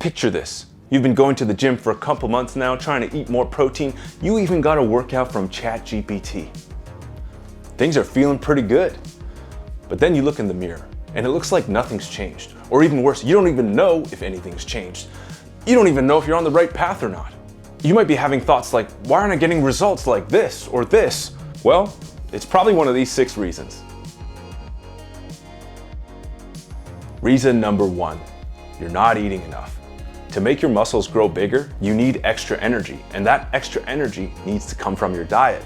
Picture this. You've been going to the gym for a couple months now, trying to eat more protein. You even got a workout from ChatGPT. Things are feeling pretty good. But then you look in the mirror and it looks like nothing's changed. Or even worse, you don't even know if anything's changed. You don't even know if you're on the right path or not. You might be having thoughts like, why aren't I getting results like this or this? Well, it's probably one of these 6 reasons. Reason number 1, you're not eating enough. To make your muscles grow bigger, you need extra energy, and that extra energy needs to come from your diet.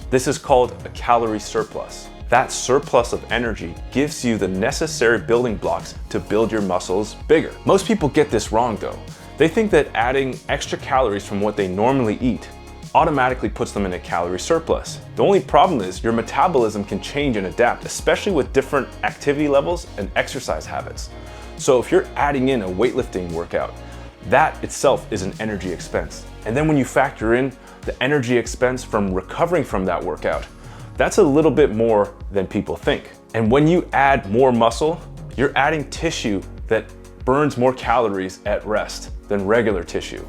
This is called a calorie surplus. That surplus of energy gives you the necessary building blocks to build your muscles bigger. Most people get this wrong though. They think that adding extra calories from what they normally eat automatically puts them in a calorie surplus. The only problem is your metabolism can change and adapt, especially with different activity levels and exercise habits. So if you're adding in a weightlifting workout, that itself is an energy expense. And then when you factor in the energy expense from recovering from that workout, that's a little bit more than people think. And when you add more muscle, you're adding tissue that burns more calories at rest than regular tissue.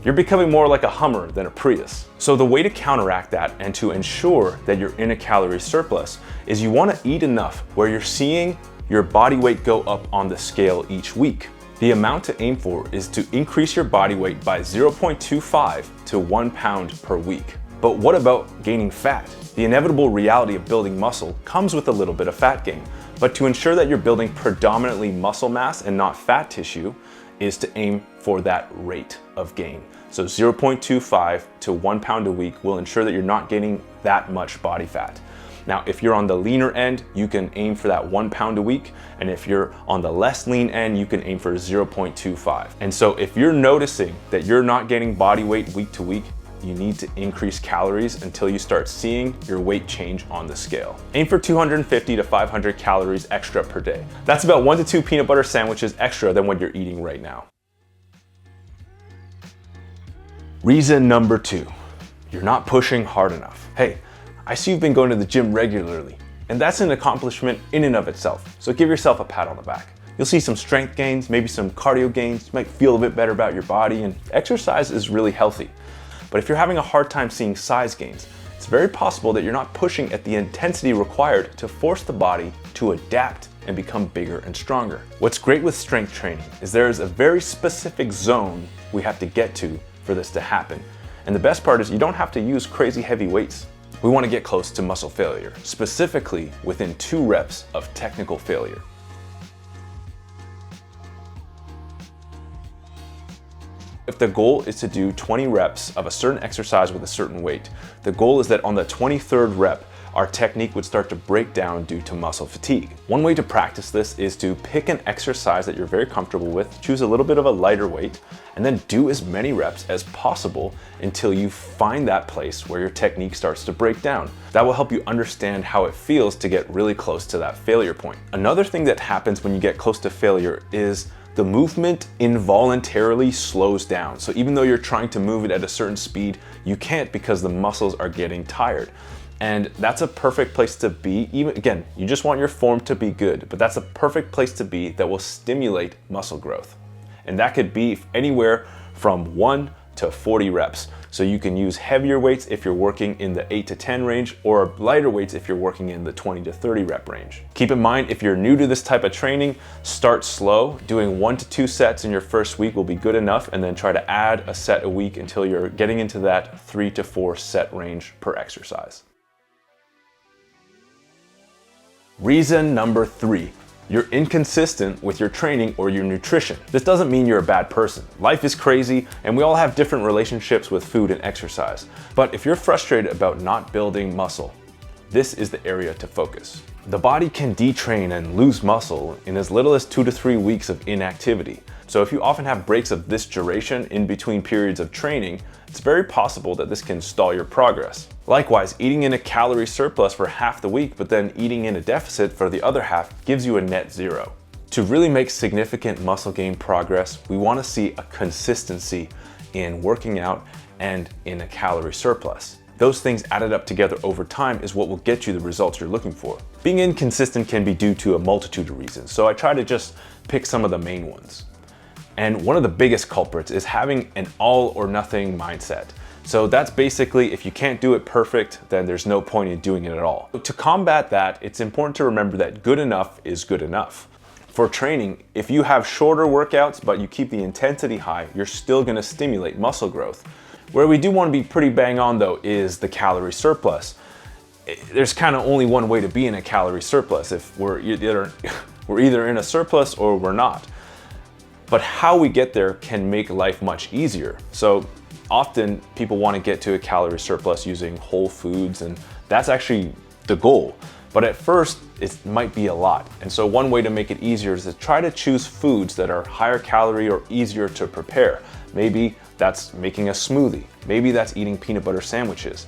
You're becoming more like a Hummer than a Prius. So the way to counteract that and to ensure that you're in a calorie surplus is you want to eat enough where you're seeing your body weight go up on the scale each week. The amount to aim for is to increase your body weight by 0.25 to 1 pound per week. But what about gaining fat? The inevitable reality of building muscle comes with a little bit of fat gain. But to ensure that you're building predominantly muscle mass and not fat tissue is to aim for that rate of gain. So 0.25 to 1 pound a week will ensure that you're not gaining that much body fat. Now, if you're on the leaner end, you can aim for that 1 pound a week. And if you're on the less lean end, you can aim for 0.25. And so if you're noticing that you're not gaining body weight week to week, you need to increase calories until you start seeing your weight change on the scale. Aim for 250 to 500 calories extra per day. That's about 1 to 2 peanut butter sandwiches extra than what you're eating right now. Reason number 2, you're not pushing hard enough. Hey, I see you've been going to the gym regularly, and that's an accomplishment in and of itself. So give yourself a pat on the back. You'll see some strength gains, maybe some cardio gains. You might feel a bit better about your body, and exercise is really healthy. But if you're having a hard time seeing size gains, it's very possible that you're not pushing at the intensity required to force the body to adapt and become bigger and stronger. What's great with strength training is there is a very specific zone we have to get to for this to happen. And the best part is you don't have to use crazy heavy weights. We want to get close to muscle failure, specifically within 2 reps of technical failure. If the goal is to do 20 reps of a certain exercise with a certain weight, the goal is that on the 23rd rep, our technique would start to break down due to muscle fatigue. One way to practice this is to pick an exercise that you're very comfortable with, choose a little bit of a lighter weight, and then do as many reps as possible until you find that place where your technique starts to break down. That will help you understand how it feels to get really close to that failure point. Another thing that happens when you get close to failure is the movement involuntarily slows down. So even though you're trying to move it at a certain speed, you can't because the muscles are getting tired. And that's a perfect place to be. Even again, you just want your form to be good, but that's a perfect place to be that will stimulate muscle growth. And that could be anywhere from 1 to 40 reps. So you can use heavier weights if you're working in the 8 to 10 range, or lighter weights if you're working in the 20 to 30 rep range. Keep in mind, if you're new to this type of training, start slow. Doing 1 to 2 sets in your first week will be good enough, and then try to add a set a week until you're getting into that 3 to 4 set range per exercise. Reason number 3, you're inconsistent with your training or your nutrition. This doesn't mean you're a bad person. Life is crazy and we all have different relationships with food and exercise. But if you're frustrated about not building muscle, this is the area to focus. The body can detrain and lose muscle in as little as 2 to 3 weeks of inactivity. So if you often have breaks of this duration in between periods of training, it's very possible that this can stall your progress. Likewise, eating in a calorie surplus for half the week, but then eating in a deficit for the other half gives you a net 0. To really make significant muscle gain progress, we want to see a consistency in working out and in a calorie surplus. Those things added up together over time is what will get you the results you're looking for. Being inconsistent can be due to a multitude of reasons, so I try to just pick some of the main ones. And one of the biggest culprits is having an all or nothing mindset. So that's basically, if you can't do it perfect, then there's no point in doing it at all. To combat that, it's important to remember that good enough is good enough. For training, if you have shorter workouts, but you keep the intensity high, you're still gonna stimulate muscle growth. Where we do wanna be pretty bang on though is the calorie surplus. There's kind of only one way to be in a calorie surplus. If we're either in a surplus or we're not. But how we get there can make life much easier. So often people want to get to a calorie surplus using whole foods, and that's actually the goal. But at first, it might be a lot. And so one way to make it easier is to try to choose foods that are higher calorie or easier to prepare. Maybe that's making a smoothie. Maybe that's eating peanut butter sandwiches.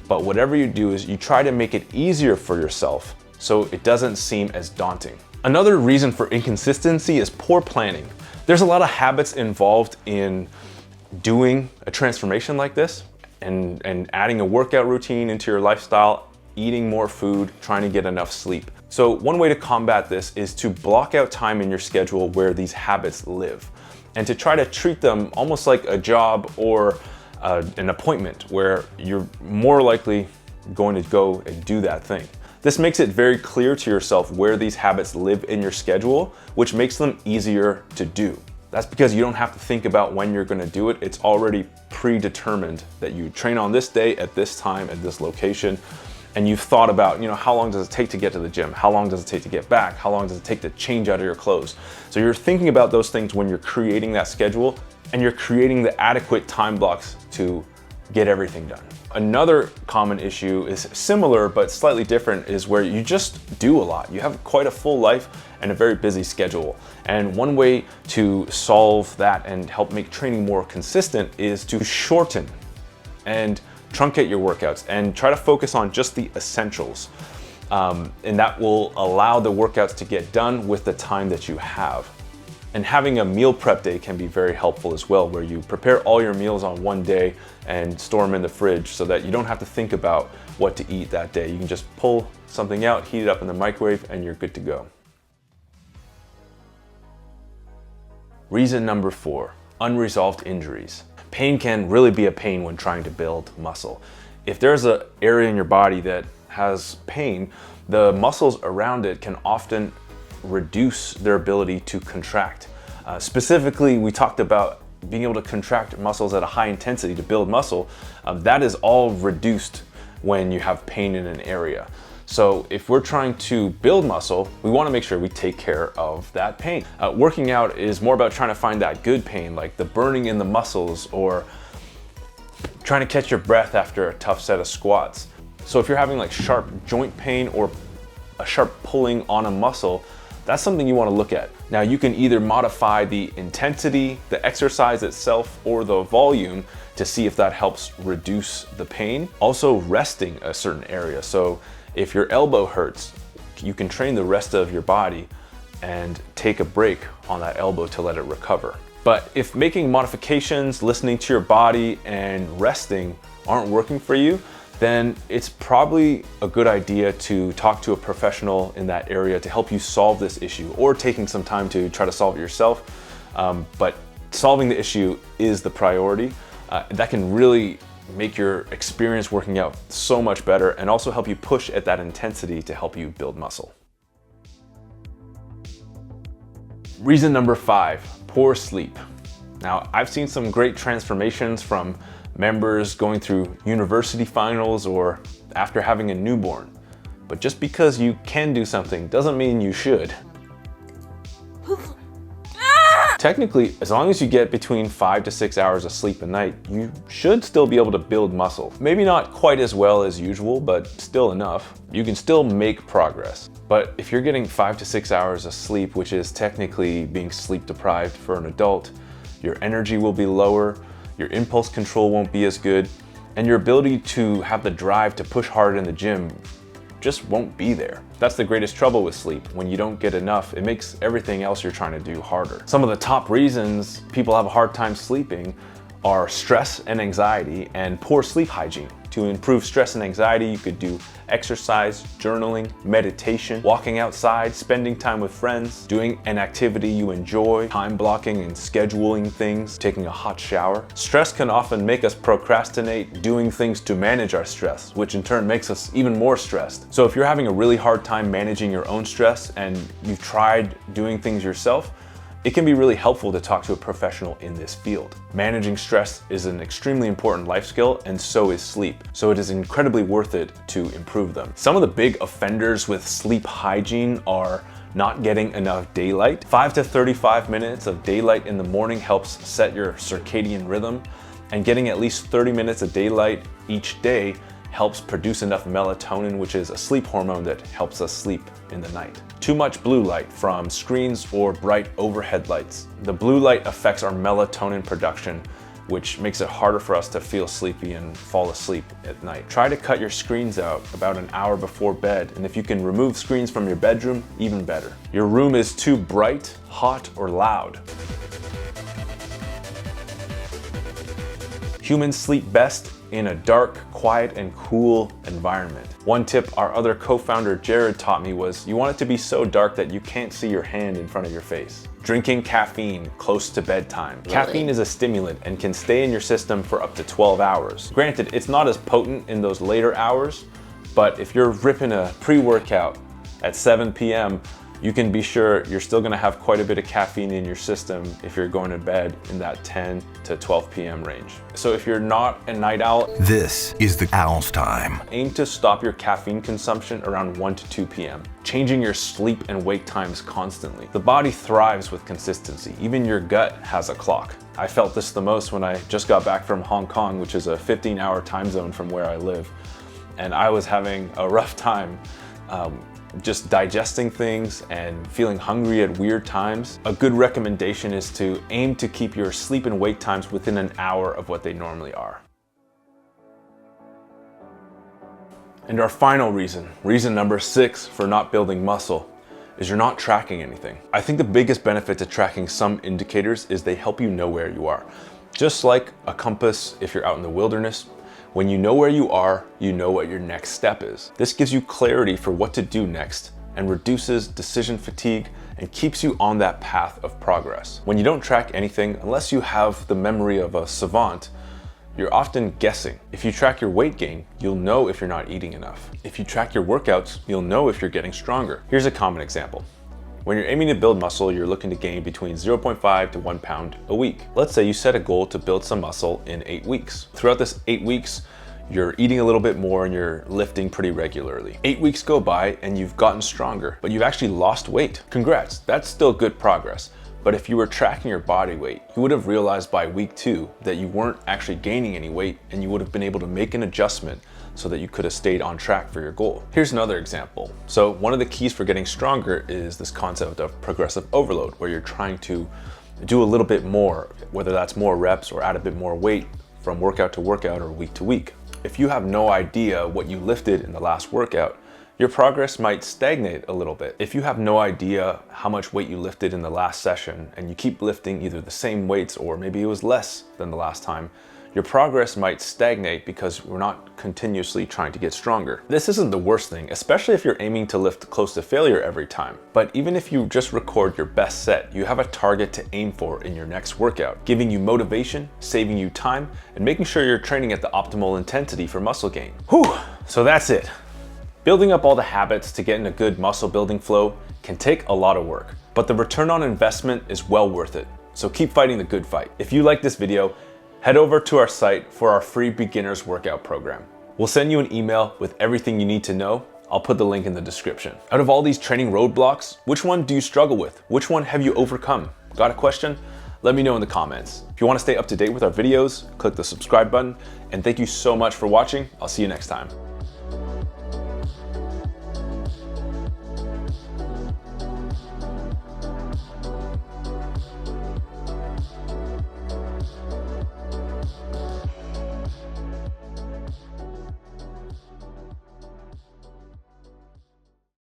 But whatever you do is you try to make it easier for yourself so it doesn't seem as daunting. Another reason for inconsistency is poor planning. There's a lot of habits involved in doing a transformation like this and adding a workout routine into your lifestyle, eating more food, trying to get enough sleep. So one way to combat this is to block out time in your schedule where these habits live and to try to treat them almost like a job or an appointment where you're more likely going to go and do that thing. This makes it very clear to yourself where these habits live in your schedule, which makes them easier to do. That's because you don't have to think about when you're gonna do it. It's already predetermined that you train on this day at this time at this location. And you've thought about, how long does it take to get to the gym? How long does it take to get back? How long does it take to change out of your clothes? So you're thinking about those things when you're creating that schedule, and you're creating the adequate time blocks to get everything done. Another common issue is similar but slightly different is where you just do a lot. You have quite a full life and a very busy schedule. And one way to solve that and help make training more consistent is to shorten and truncate your workouts and try to focus on just the essentials. And that will allow the workouts to get done with the time that you have. And having a meal prep day can be very helpful as well, where you prepare all your meals on one day and store them in the fridge so that you don't have to think about what to eat that day. You can just pull something out, heat it up in the microwave, and you're good to go. Reason number 4, unresolved injuries. Pain can really be a pain when trying to build muscle. If there's an area in your body that has pain, the muscles around it can often reduce their ability to contract. Specifically, we talked about being able to contract muscles at a high intensity to build muscle. That is all reduced when you have pain in an area. So if we're trying to build muscle, we want to make sure we take care of that pain. Working out is more about trying to find that good pain, like the burning in the muscles or trying to catch your breath after a tough set of squats. So if you're having like sharp joint pain or a sharp pulling on a muscle, that's something you want to look at. Now you can either modify the intensity, the exercise itself, or the volume to see if that helps reduce the pain. Also resting a certain area. So if your elbow hurts, you can train the rest of your body and take a break on that elbow to let it recover. But if making modifications, listening to your body, and resting aren't working for you, then it's probably a good idea to talk to a professional in that area to help you solve this issue, or taking some time to try to solve it yourself. But solving the issue is the priority. That can really make your experience working out so much better and also help you push at that intensity to help you build muscle. Reason number 5, poor sleep. Now, I've seen some great transformations from members going through university finals or after having a newborn. But just because you can do something doesn't mean you should. Technically, as long as you get between 5 to 6 hours of sleep a night, you should still be able to build muscle. Maybe not quite as well as usual, but still enough. You can still make progress. But if you're getting 5 to 6 hours of sleep, which is technically being sleep deprived for an adult, your energy will be lower, your impulse control won't be as good, and your ability to have the drive to push hard in the gym just won't be there. That's the greatest trouble with sleep. When you don't get enough, it makes everything else you're trying to do harder. Some of the top reasons people have a hard time sleeping are stress and anxiety and poor sleep hygiene. To improve stress and anxiety, you could do exercise, journaling, meditation, walking outside, spending time with friends, doing an activity you enjoy, time blocking and scheduling things, taking a hot shower. Stress can often make us procrastinate doing things to manage our stress, which in turn makes us even more stressed. So if you're having a really hard time managing your own stress and you've tried doing things yourself, it can be really helpful to talk to a professional in this field. Managing stress is an extremely important life skill, and so is sleep. So it is incredibly worth it to improve them. Some of the big offenders with sleep hygiene are not getting enough daylight. 5 to 35 minutes of daylight in the morning helps set your circadian rhythm, and getting at least 30 minutes of daylight each day helps produce enough melatonin, which is a sleep hormone that helps us sleep in the night. Too much blue light from screens or bright overhead lights. The blue light affects our melatonin production, which makes it harder for us to feel sleepy and fall asleep at night. Try to cut your screens out about an hour before bed, and if you can remove screens from your bedroom, even better. Your room is too bright, hot, or loud. Humans sleep best in a dark, quiet, and cool environment. One tip our other co-founder Jared taught me was you want it to be so dark that you can't see your hand in front of your face. Drinking caffeine close to bedtime. Really? Caffeine is a stimulant and can stay in your system for up to 12 hours. Granted, it's not as potent in those later hours, but if you're ripping a pre-workout at 7 p.m., you can be sure you're still gonna have quite a bit of caffeine in your system if you're going to bed in that 10 to 12 p.m. range. So if you're not a night owl, this is the owl's time. Aim to stop your caffeine consumption around 1 to 2 p.m. Changing your sleep and wake times constantly. The body thrives with consistency. Even your gut has a clock. I felt this the most when I just got back from Hong Kong, which is a 15-hour time zone from where I live. And I was having a rough time just digesting things and feeling hungry at weird times. A good recommendation is to aim to keep your sleep and wake times within an hour of what they normally are. And our final reason number 6 for not building muscle, is you're not tracking anything. I think the biggest benefit to tracking some indicators is they help you know where you are. Just like a compass if you're out in the wilderness, when you know where you are, you know what your next step is. This gives you clarity for what to do next and reduces decision fatigue and keeps you on that path of progress. When you don't track anything, unless you have the memory of a savant, you're often guessing. If you track your weight gain, you'll know if you're not eating enough. If you track your workouts, you'll know if you're getting stronger. Here's a common example. When you're aiming to build muscle, you're looking to gain between 0.5 to 1 pound a week. Let's say you set a goal to build some muscle in 8 weeks. Throughout this 8 weeks, you're eating a little bit more and you're lifting pretty regularly. 8 weeks go by and you've gotten stronger, but you've actually lost weight. Congrats, that's still good progress. But if you were tracking your body weight, you would have realized by week 2 that you weren't actually gaining any weight, and you would have been able to make an adjustment so that you could have stayed on track for your goal. Here's another example. So one of the keys for getting stronger is this concept of progressive overload, where you're trying to do a little bit more, whether that's more reps or add a bit more weight from workout to workout or week to week. If you have no idea what you lifted in the last workout, your progress might stagnate a little bit. If you have no idea how much weight you lifted in the last session and you keep lifting either the same weights or maybe it was less than the last time, your progress might stagnate because we're not continuously trying to get stronger. This isn't the worst thing, especially if you're aiming to lift close to failure every time. But even if you just record your best set, you have a target to aim for in your next workout, giving you motivation, saving you time, and making sure you're training at the optimal intensity for muscle gain. Whew, so that's it. Building up all the habits to get in a good muscle building flow can take a lot of work, but the return on investment is well worth it. So keep fighting the good fight. If you like this video, head over to our site for our free beginners workout program. We'll send you an email with everything you need to know. I'll put the link in the description. Out of all these training roadblocks, which one do you struggle with? Which one have you overcome? Got a question? Let me know in the comments. If you want to stay up to date with our videos, click the subscribe button. And thank you so much for watching. I'll see you next time.